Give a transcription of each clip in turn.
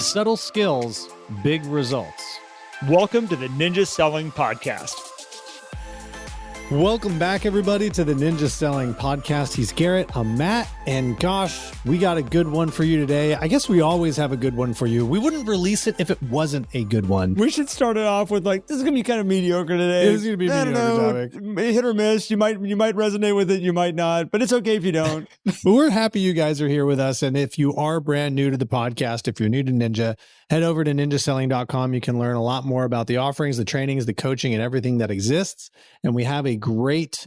Subtle skills, big results. Welcome to the Ninja Selling Podcast. Welcome back, everybody, to the Ninja Selling Podcast. He's Garrett, I'm Matt, and gosh, we got a good one for you today. I guess we always have a good one for you. We wouldn't release it if it wasn't a good one. We should start it off with this is going to be kind of mediocre today. It is going to be a mediocre topic. Hit or miss. You might resonate with it, you might not, but it's okay if you don't. But we're happy you guys are here with us. And if you are brand new to the podcast, if you're new to Ninja, head over to ninjaselling.com. You can learn a lot more about the offerings, the trainings, the coaching, and everything that exists. And we have a great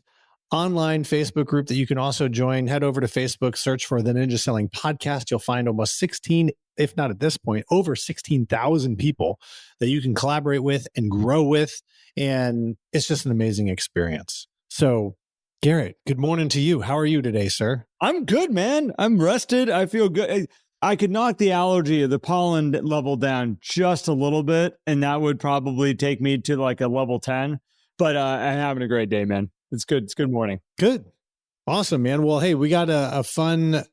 online Facebook group that you can also join. Head over to Facebook, search for the Ninja Selling Podcast. You'll find almost 16, if not at this point, over 16,000 people that you can collaborate with and grow with. And it's just an amazing experience. So, Garrett, good morning to you. How are you today, sir? I'm good, man. I'm rested. I feel good. I could knock the allergy of the pollen level down just a little bit, and that would probably take me to like a level 10. But I'm having a great day, man. It's good. It's good morning. Good. Awesome, man. Well, hey, we got a fun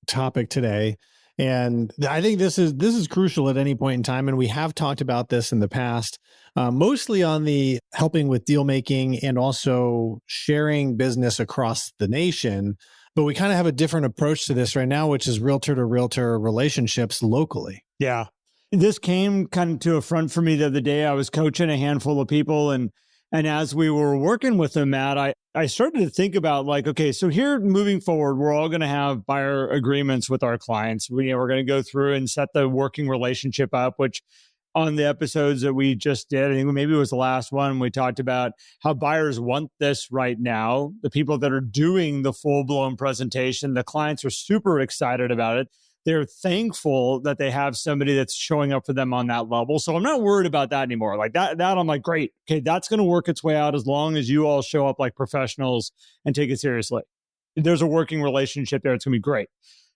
topic today. And I think this is crucial at any point in time. And we have talked about this in the past, mostly on the helping with deal making and also sharing business across the nation. But we kind of have a different approach to this right now, which is realtor-to-realtor relationships locally. Yeah. This came kind of to a front for me the other day. I was coaching a handful of people, and as we were working with them, Matt, I started to think about okay, so here moving forward, we're all going to have buyer agreements with our clients. We're going to go through and set the working relationship up, which on the episodes that we just did, I think maybe it was the last one, we talked about how buyers want this right now. The people that are doing the full-blown presentation, the clients are super excited about it. They're thankful that they have somebody that's showing up for them on that level. So I'm not worried about that anymore. Like that I'm like, great. Okay, that's going to work its way out as long as you all show up like professionals and take it seriously. There's a working relationship there. It's going to be great.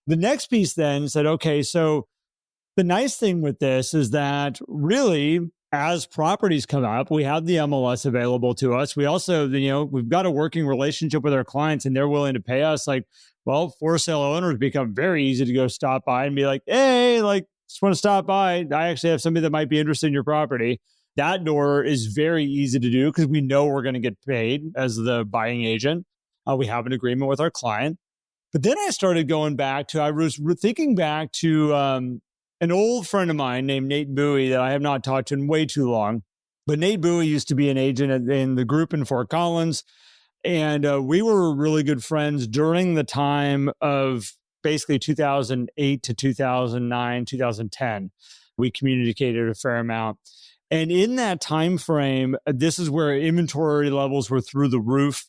The next piece then said, okay, so the nice thing with this is that really, as properties come up, we have the MLS available to us. We also, we've got a working relationship with our clients, and they're willing to pay us. For sale owners become very easy to go stop by and be like, hey, just want to stop by. I actually have somebody that might be interested in your property. That door is very easy to do because we know we're going to get paid as the buying agent. We have an agreement with our client. But then I started going back to, I was thinking back to an old friend of mine named Nate Bowie that I have not talked to in way too long. But Nate Bowie used to be an agent in the group in Fort Collins. And we were really good friends during the time of basically 2008 to 2009, 2010. We communicated a fair amount. And in that time frame, this is where inventory levels were through the roof.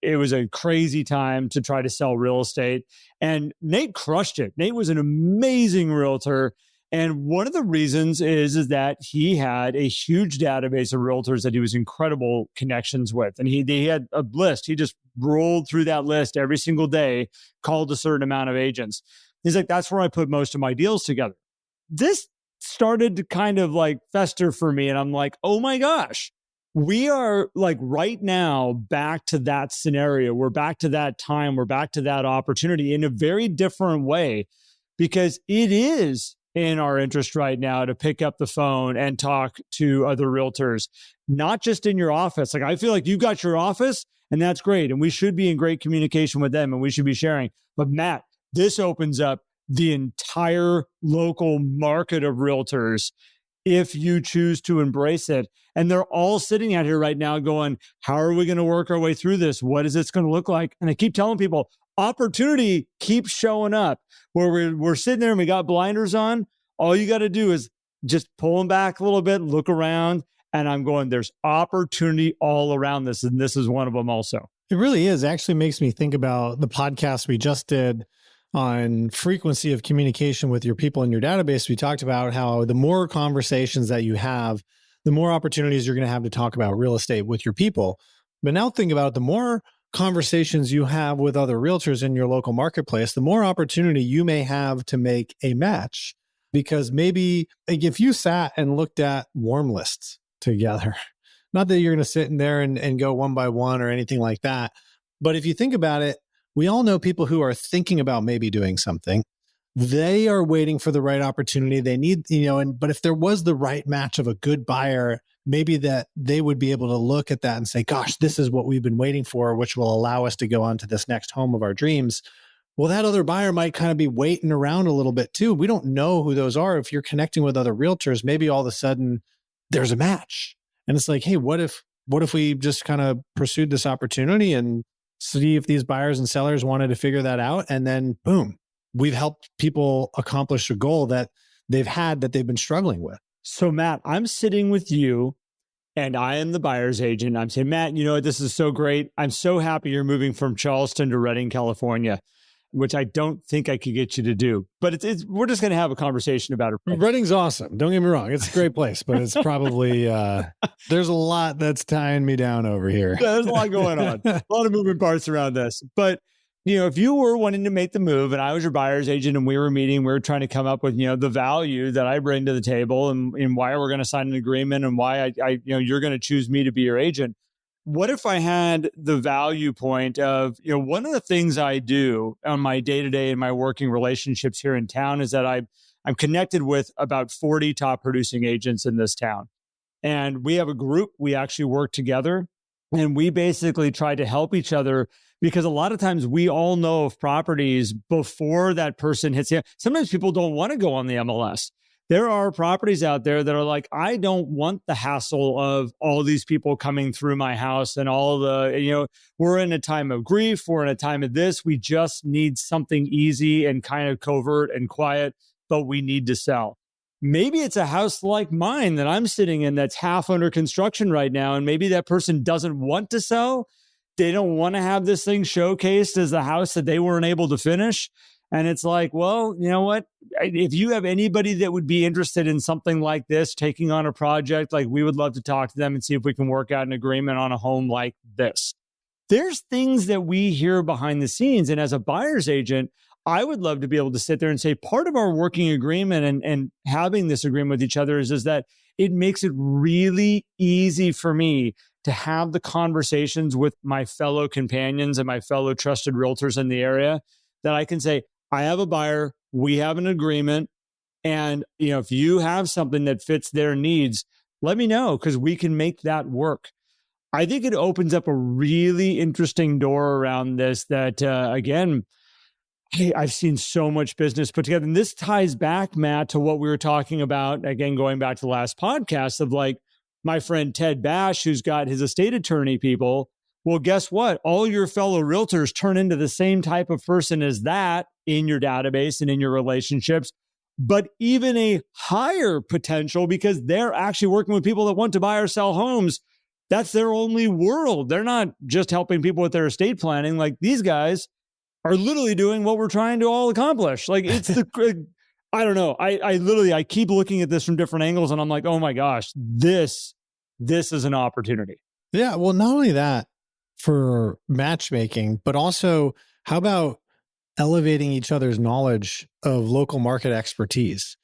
It was a crazy time to try to sell real estate. And Nate crushed it. Nate was an amazing realtor. And one of the reasons is that he had a huge database of realtors that he was incredible connections with. And he had a list. He just rolled through that list every single day, called a certain amount of agents. He's like, that's where I put most of my deals together. This started to kind of fester for me. And I'm like, oh my gosh, we are right now back to that scenario. We're back to that time. We're back to that opportunity in a very different way, because it is in our interest right now to pick up the phone and talk to other realtors, not just in your office. I feel like you've got your office, and that's great. And we should be in great communication with them, and we should be sharing. But Matt, this opens up the entire local market of realtors if you choose to embrace it. And they're all sitting out here right now going, how are we going to work our way through this? What is this going to look like? And I keep telling people, opportunity keeps showing up where we're sitting there and we got blinders on. All you got to do is just pull them back a little bit, look around. And I'm going, there's opportunity all around this. And this is one of them also. It really is. Actually makes me think about the podcast we just did on frequency of communication with your people in your database. We talked about how the more conversations that you have, the more opportunities you're going to have to talk about real estate with your people. But now think about it, the more conversations you have with other realtors in your local marketplace, the more opportunity you may have to make a match. Because maybe if you sat and looked at warm lists together, not that you're going to sit in there and go one by one or anything like that, but if you think about it, we all know people who are thinking about maybe doing something. they are waiting for the right opportunity. They need, but if there was the right match of a good buyer, maybe that they would be able to look at that and say, gosh, this is what we've been waiting for, which will allow us to go on to this next home of our dreams. Well, that other buyer might kind of be waiting around a little bit too. We don't know who those are. If you're connecting with other realtors, maybe all of a sudden there's a match. And it's like, hey, what if we just kind of pursued this opportunity and see if these buyers and sellers wanted to figure that out? And then boom, we've helped people accomplish a goal that they've been struggling with. So Matt, I'm sitting with you and I am the buyer's agent. I'm saying, Matt, this is so great. I'm so happy you're moving from Charleston to Redding, California, which I don't think I could get you to do. But we're just going to have a conversation about it. Redding's awesome. Don't get me wrong. It's a great place, but it's probably, there's a lot that's tying me down over here. There's a lot going on. A lot of moving parts around this. But, if you were wanting to make the move and I was your buyer's agent and we were meeting, we were trying to come up with, the value that I bring to the table and why we're going to sign an agreement and why you're going to choose me to be your agent. What if I had the value point of, one of the things I do on my day-to-day and my working relationships here in town is that I'm connected with about 40 top producing agents in this town. And we have a group, we actually work together and we basically try to help each other because a lot of times we all know of properties before that person hits. Sometimes people don't want to go on the MLS. There are properties out there that are like, I don't want the hassle of all these people coming through my house and all the, we're in a time of grief. We're in a time of this. We just need something easy and kind of covert and quiet, but we need to sell. Maybe it's a house like mine that I'm sitting in that's half under construction right now. And maybe that person doesn't want to sell. They don't want to have this thing showcased as the house that they weren't able to finish. And it's like, well, you know what? If you have anybody that would be interested in something like this, taking on a project, like we would love to talk to them and see if we can work out an agreement on a home like this. There's things that we hear behind the scenes. And as a buyer's agent, I would love to be able to sit there and say part of our working agreement and having this agreement with each other is that it makes it really easy for me to have the conversations with my fellow companions and my fellow trusted realtors in the area that I can say, I have a buyer, we have an agreement. And, if you have something that fits their needs, let me know because we can make that work. I think it opens up a really interesting door around this that, again, I've seen so much business put together. And this ties back, Matt, to what we were talking about, again, going back to the last podcast of like my friend Ted Bash, who's got his estate attorney people. Well, guess what? All your fellow realtors turn into the same type of person as that in your database and in your relationships, but even a higher potential because they're actually working with people that want to buy or sell homes. That's their only world. They're not just helping people with their estate planning. Like these guys are literally doing what we're trying to all accomplish. Like it's I don't know. I keep looking at this from different angles and I'm like, oh my gosh, this is an opportunity. Yeah. Well, not only that for matchmaking, but also how about elevating each other's knowledge of local market expertise?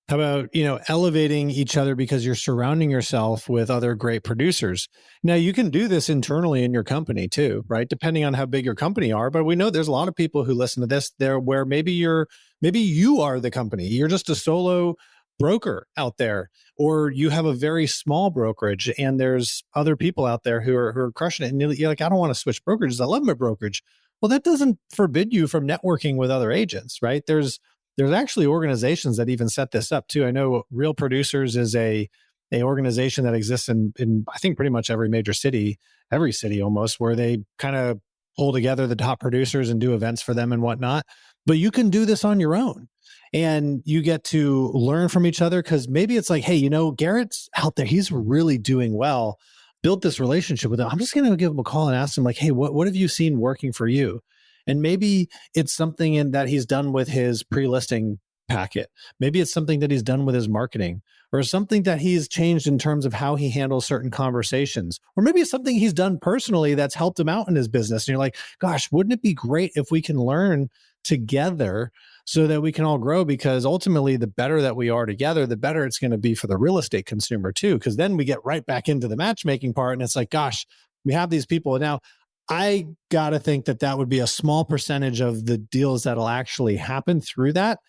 How about, elevating each other because you're surrounding yourself with other great producers? Now, you can do this internally in your company too, right? Depending on how big your company are. But we know there's a lot of people who listen to this there where maybe you are the company. You're just a solo broker out there, or you have a very small brokerage and there's other people out there who are crushing it. And you're like, I don't want to switch brokerages. I love my brokerage. Well, that doesn't forbid you from networking with other agents, right? There's actually organizations that even set this up too. I know Real Producers is a organization that exists in I think pretty much every major city, every city almost, where they kind of pull together the top producers and do events for them and whatnot. But you can do this on your own. And you get to learn from each other because maybe it's like, hey, Garrett's out there. He's really doing well. Built this relationship with him. I'm just going to give him a call and ask him like, hey, what have you seen working for you? And maybe it's something that he's done with his pre-listing packet. Maybe it's something that he's done with his marketing or something that he's changed in terms of how he handles certain conversations. Or maybe it's something he's done personally that's helped him out in his business. And you're like, gosh, wouldn't it be great if we can learn together so that we can all grow? Because ultimately, the better that we are together, the better it's going to be for the real estate consumer too. Because then we get right back into the matchmaking part. And it's like, gosh, we have these people. Now, I got to think that would be a small percentage of the deals that'll actually happen through that.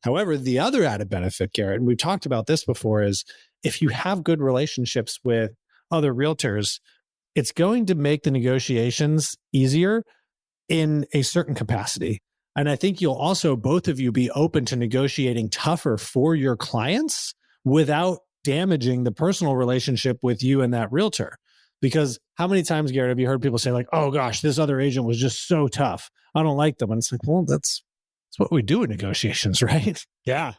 However, the other added benefit, Garrett, and we've talked about this before, is if you have good relationships with other realtors, it's going to make the negotiations easier in a certain capacity. And I think you'll also, both of you, be open to negotiating tougher for your clients without damaging the personal relationship with you and that realtor. Because how many times, Garrett, have you heard people say like, oh gosh, this other agent was just so tough, I don't like them. And it's like, well, that's what we do in negotiations, right? Yeah.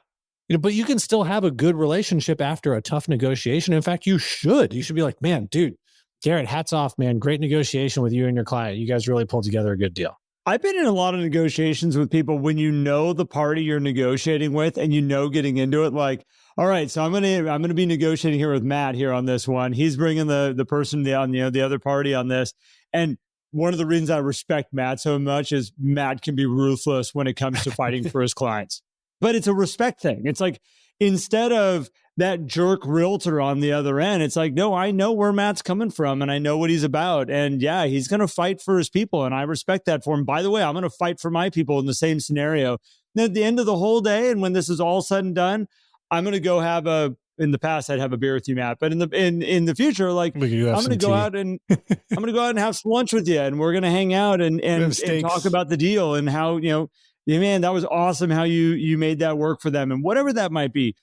But you can still have a good relationship after a tough negotiation. In fact, you should. You should be like, man, dude, Garrett, hats off, man. Great negotiation with you and your client. You guys really pulled together a good deal. I've been in a lot of negotiations with people when you know the party you're negotiating with and you know getting into it, like, all right, so I'm gonna be negotiating here with Matt here on this one. He's bringing the person on the other party on this, and one of the reasons I respect Matt so much is Matt can be ruthless when it comes to fighting for his clients. But it's a respect thing. It's like, instead of that jerk realtor on the other end, it's like, no, I know where Matt's coming from and I know what he's about. And yeah, he's going to fight for his people. And I respect that for him. By the way, I'm going to fight for my people in the same scenario. And at the end of the whole day, and when this is all said and done, I'm going to go in the past, I'd have a beer with you, Matt. But in the future, like, I'm going to go out and have some lunch with you, and we're going to hang out and talk about the deal and how, yeah, man, that was awesome how you made that work for them, and whatever that might be.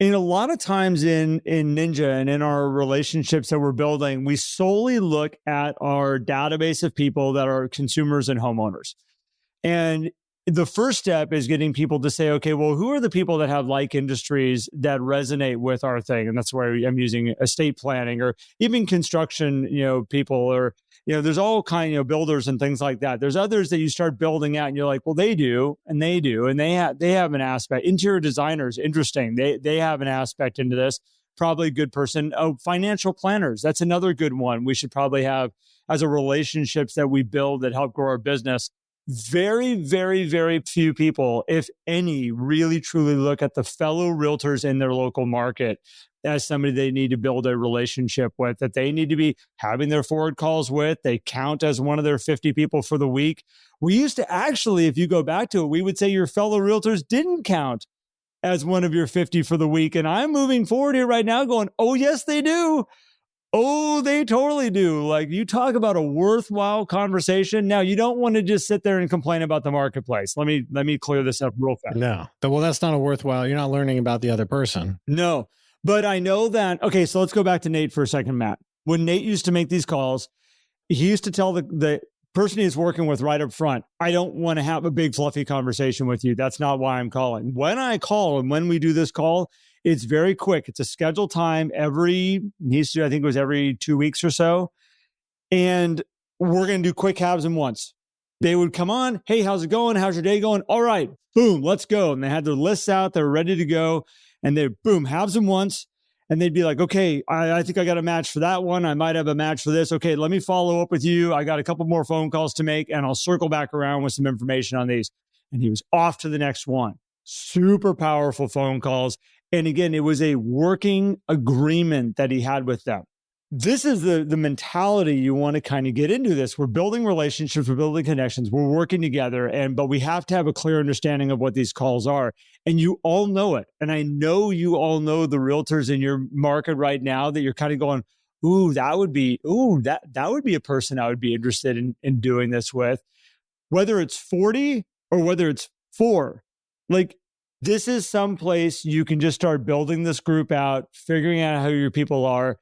And a lot of times in Ninja and in our relationships that we're building, we solely look at our database of people that are consumers and homeowners. And the first step is getting people to say, okay, well, who are the people that have like industries that resonate with our thing? And that's where I'm using estate planning or even construction, people, or, there's all kind of builders and things like that. There's others that you start building out and you're like, well, they do, and they do. And they have an aspect. Interior designers, interesting. They have an aspect into this. Probably a good person. Oh, financial planners. That's another good one we should probably have as a relationships that we build that help grow our business. Very, very, very few people, if any, really truly look at the fellow realtors in their local market as somebody they need to build a relationship with, that they need to be having their forward calls with. They count as one of their 50 people for the week. We used to actually, if you go back to it, we would say your fellow realtors didn't count as one of your 50 for the week. And I'm moving forward here right now going, oh, yes, they do. Oh, they totally do. Like, you talk about a worthwhile conversation. Now, you don't want to just sit there and complain about the marketplace. Let me clear this up real fast. No, well, that's not a worthwhile. You're not learning about the other person. No, but I know that. Okay, so let's go back to Nate for a second, Matt. When Nate used to make these calls, he used to tell the person he's working with right up front, I don't want to have a big fluffy conversation with you. That's not why I'm calling. When I call and when we do this call, it's very quick. It's a scheduled time I think it was every 2 weeks or so. And we're going to do quick halves and ones. They would come on. Hey, how's it going? How's your day going? All right, boom, let's go. And they had their lists out. They were ready to go. And they boom, halves and ones. And they'd be like, okay, I think I got a match for that one. I might have a match for this. Okay, let me follow up with you. I got a couple more phone calls to make, and I'll circle back around with some information on these. And he was off to the next one. Super powerful phone calls. And again, it was a working agreement that he had with them. This is the mentality you want to kind of get into this. We're building relationships, we're building connections, we're working together, but we have to have a clear understanding of what these calls are. And you all know it. And I know you all know the realtors in your market right now that you're kind of going, that would be a person I would be interested in doing this with. Whether it's 40 or whether it's 4, like, this is someplace you can just start building this group out, figuring out who your people are.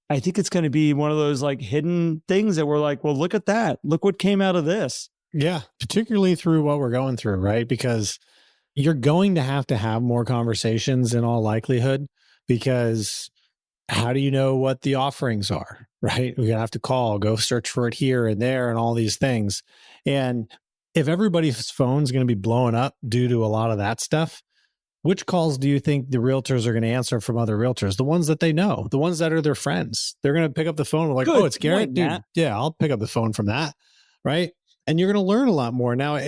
I think it's going to be one of those like hidden things that we're like, well, look at that. Look what came out of this. Yeah, particularly through what we're going through, right? Because you're going to have more conversations in all likelihood, because how do you know what the offerings are, right? We're going to have to call, go search for it here and there and all these things. And if everybody's phone's going to be blowing up due to a lot of that stuff, which calls do you think the realtors are going to answer from other realtors? The ones that they know, the ones that are their friends. They're going to pick up the phone. We're like, oh, it's Garrett. Dude, yeah, I'll pick up the phone from that. Right. And you're going to learn a lot more. Now,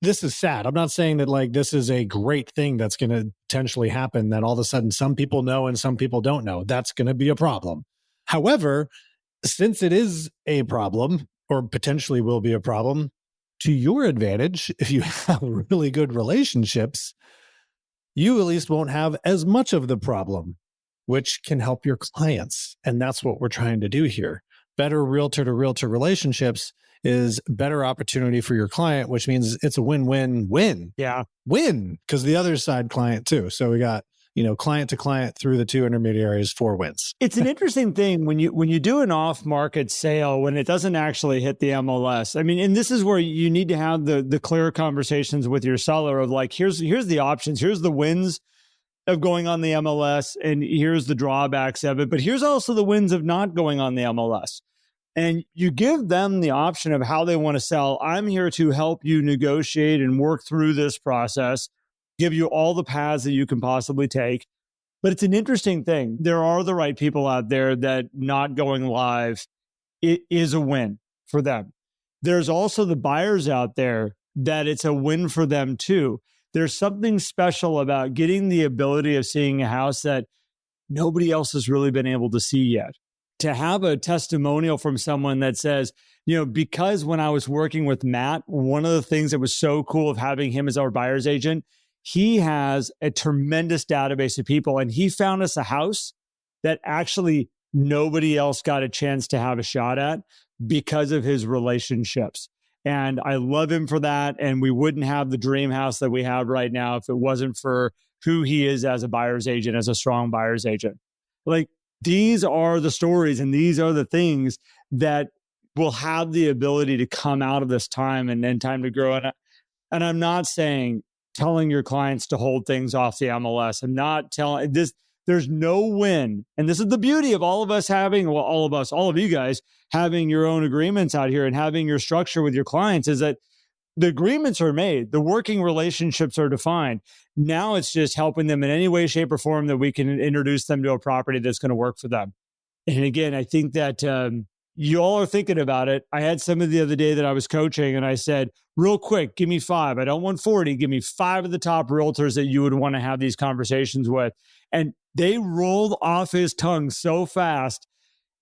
this is sad. I'm not saying that like this is a great thing that's going to potentially happen, that all of a sudden some people know and some people don't know. That's going to be a problem. However, since it is a problem, or potentially will be a problem, to your advantage, if you have really good relationships, you at least won't have as much of the problem, which can help your clients. And that's what we're trying to do here. Better realtor to realtor relationships is better opportunity for your client, which means it's a win-win-win. Yeah. Win, because the other side client too. So we got, client to client through the two intermediaries, 4 wins. It's an interesting thing when you do an off-market sale, when it doesn't actually hit the MLS. I mean, and this is where you need to have the clear conversations with your seller of like, here's the options, here's the wins of going on the MLS, and here's the drawbacks of it. But here's also the wins of not going on the MLS. And you give them the option of how they want to sell. I'm here to help you negotiate and work through this process, give you all the paths that you can possibly take. But it's an interesting thing. There are the right people out there that not going live, it is a win for them. There's also the buyers out there that it's a win for them too. There's something special about getting the ability of seeing a house that nobody else has really been able to see yet. To have a testimonial from someone that says, because when I was working with Matt, one of the things that was so cool of having him as our buyer's agent, he has a tremendous database of people, and he found us a house that actually nobody else got a chance to have a shot at because of his relationships. And I love him for that. And we wouldn't have the dream house that we have right now if it wasn't for who he is as a buyer's agent, as a strong buyer's agent. Like, these are the stories and these are the things that will have the ability to come out of this time and then time to grow. And I'm not telling your clients to hold things off the MLS. I'm not telling this. There's no win. And this is the beauty of all of us having, well, all of us, all of you guys having your own agreements out here and having your structure with your clients, is that the agreements are made. The working relationships are defined. Now it's just helping them in any way, shape, or form that we can introduce them to a property that's going to work for them. And again, I think that you all are thinking about it. I had somebody the other day that I was coaching, and I said, real quick, give me 5. I don't want 40. Give me 5 of the top realtors that you would want to have these conversations with. And they rolled off his tongue so fast.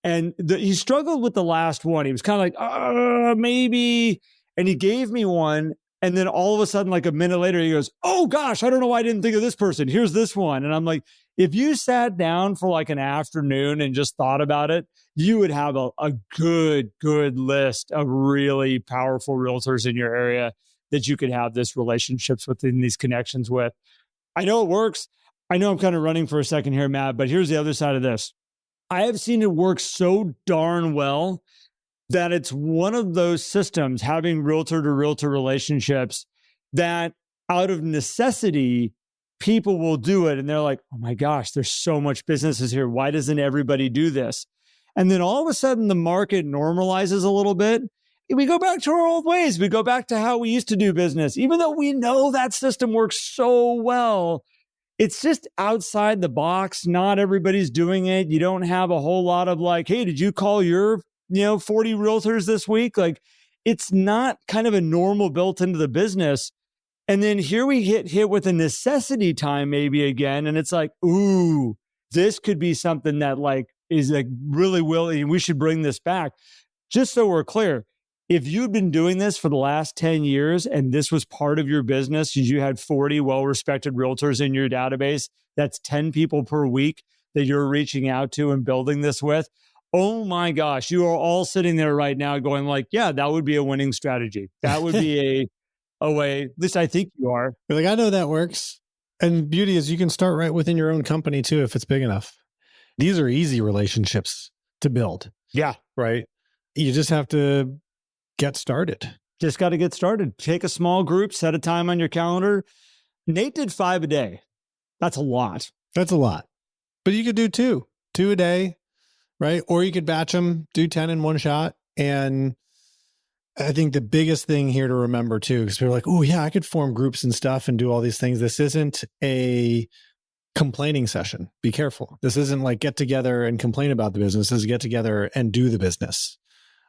And he struggled with the last one. He was kind of like, maybe. And he gave me one. And then all of a sudden, like a minute later, he goes, oh gosh, I don't know why I didn't think of this person. Here's this one. And I'm like, if you sat down for like an afternoon and just thought about it, you would have a good list of really powerful realtors in your area that you could have this relationships within these connections with. I know it works. I know I'm kind of running for a second here, Matt, but here's the other side of this. I have seen it work so darn well that it's one of those systems, having realtor to realtor relationships, that out of necessity, people will do it. And they're like, oh my gosh, there's so much businesses here. Why doesn't everybody do this? And then all of a sudden the market normalizes a little bit. We go back to our old ways. We go back to how we used to do business, even though we know that system works so well. It's just outside the box. Not everybody's doing it. You don't have a whole lot of like, hey, did you call your 40 realtors this week? Like, it's not kind of a normal built into the business. And then here we hit with a necessity time maybe again. And it's like, ooh, this could be something that like is like really willing. We should bring this back. Just so we're clear, if you've been doing this for the last 10 years and this was part of your business, you had 40 well-respected realtors in your database, that's 10 people per week that you're reaching out to and building this with. Oh my gosh, you are all sitting there right now going like, yeah, that would be a winning strategy. That would be a way, at least I think you are. You're like, I know that works. And beauty is you can start right within your own company too, if it's big enough. These are easy relationships to build. Yeah. Right? You just have to get started. Just got to get started. Take a small group, set a time on your calendar. Nate did 5 a day. That's a lot. That's a lot. But you could do 2 a day. Right? Or you could batch them, do 10 in one shot. And I think the biggest thing here to remember too, because we're like, oh yeah, I could form groups and stuff and do all these things. This isn't a complaining session. Be careful. This isn't like get together and complain about the business. This is get together and do the business.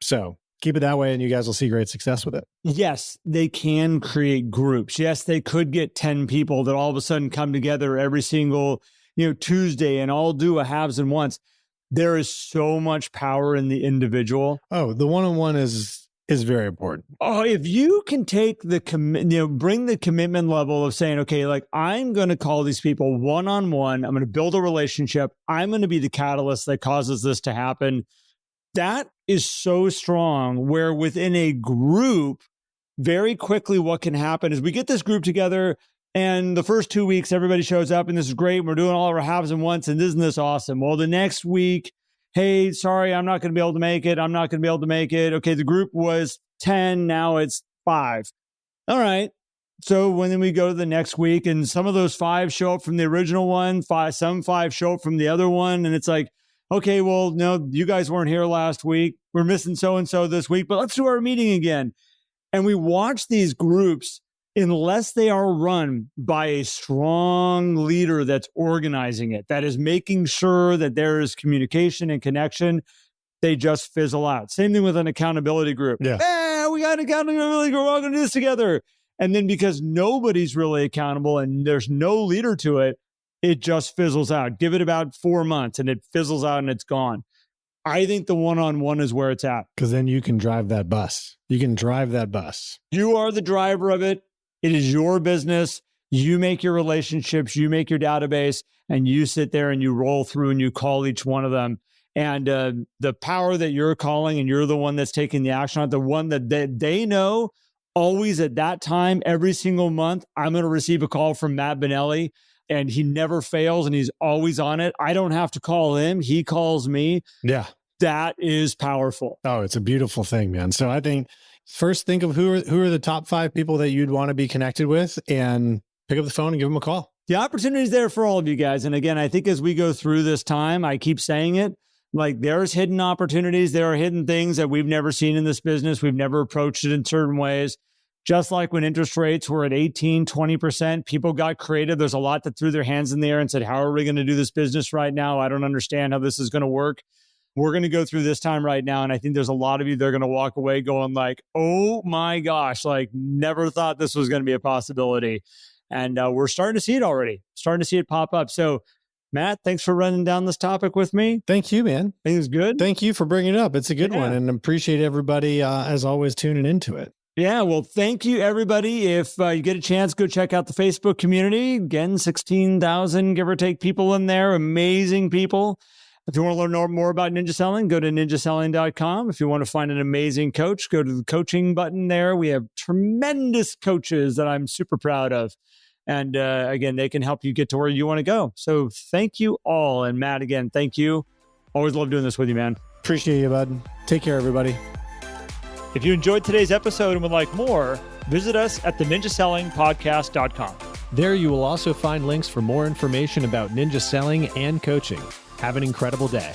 So keep it that way and you guys will see great success with it. Yes, they can create groups. Yes, they could get 10 people that all of a sudden come together every single, Tuesday and all do a haves and wants. There is so much power in the individual. Oh, the one-on-one is is very important. Oh, if you can take the bring the commitment level of saying, okay, like I'm going to call these people one-on-one. I'm going to build a relationship. I'm going to be the catalyst that causes this to happen. That is so strong, where within a group, very quickly what can happen is we get this group together, and the first 2 weeks, everybody shows up and this is great. We're doing all of our haves and wants, and isn't this awesome? Well, the next week, hey, sorry, I'm not going to be able to make it. I'm not going to be able to make it. Okay, the group was 10, now it's 5. All right. So when we go to the next week, and some of those 5 show up from the original one, some 5 show up from the other one, and it's like, okay, well, no, you guys weren't here last week. We're missing so-and-so this week, but let's do our meeting again. And we watch these groups, unless they are run by a strong leader that's organizing it, that is making sure that there is communication and connection, they just fizzle out. Same thing with an accountability group. Yeah, we got an accountability group. We're all going to do this together. And then because nobody's really accountable and there's no leader to it, it just fizzles out. Give it about 4 months and it fizzles out and it's gone. I think the one-on-one is where it's at. Because then you can drive that bus. You can drive that bus. You are the driver of it. It is your business. You make your relationships, you make your database, and you sit there and you roll through and you call each one of them. And the power that you're calling, and you're the one that's taking the action on it, the one that they know always at that time, every single month, I'm going to receive a call from Matt Benelli, and he never fails and he's always on it. I don't have to call him. He calls me. Yeah. That is powerful. Oh, it's a beautiful thing, man. So I think first think of who are the top 5 people that you'd want to be connected with, and pick up the phone and give them a call. The opportunity is there for all of you guys. And again, I think as we go through this time, I keep saying it, like there's hidden opportunities. There are hidden things that we've never seen in this business. We've never approached it in certain ways. Just like when interest rates were at 18, 20%, people got creative. There's a lot that threw their hands in the air and said, how are we going to do this business right now? I don't understand how this is going to work. We're going to go through this time right now. And I think there's a lot of you that are going to walk away going like, oh my gosh, like never thought this was going to be a possibility. And we're starting to see it already, starting to see it pop up. So Matt, thanks for running down this topic with me. Thank you, man. I think it's good. Thank you for bringing it up. It's a good one. And appreciate everybody, as always, tuning into it. Yeah, well, thank you, everybody. If you get a chance, go check out the Facebook community. Again, 16,000, give or take, people in there. Amazing people. If you want to learn more about ninja selling, go to ninjaselling.com. If you want to find an amazing coach, go to the coaching button there. We have tremendous coaches that I'm super proud of. And again, they can help you get to where you want to go. So thank you all. And Matt, again, thank you. Always love doing this with you, man. Appreciate you, bud. Take care, everybody. If you enjoyed today's episode and would like more, visit us at theninjasellingpodcast.com. There you will also find links for more information about ninja selling and coaching. Have an incredible day.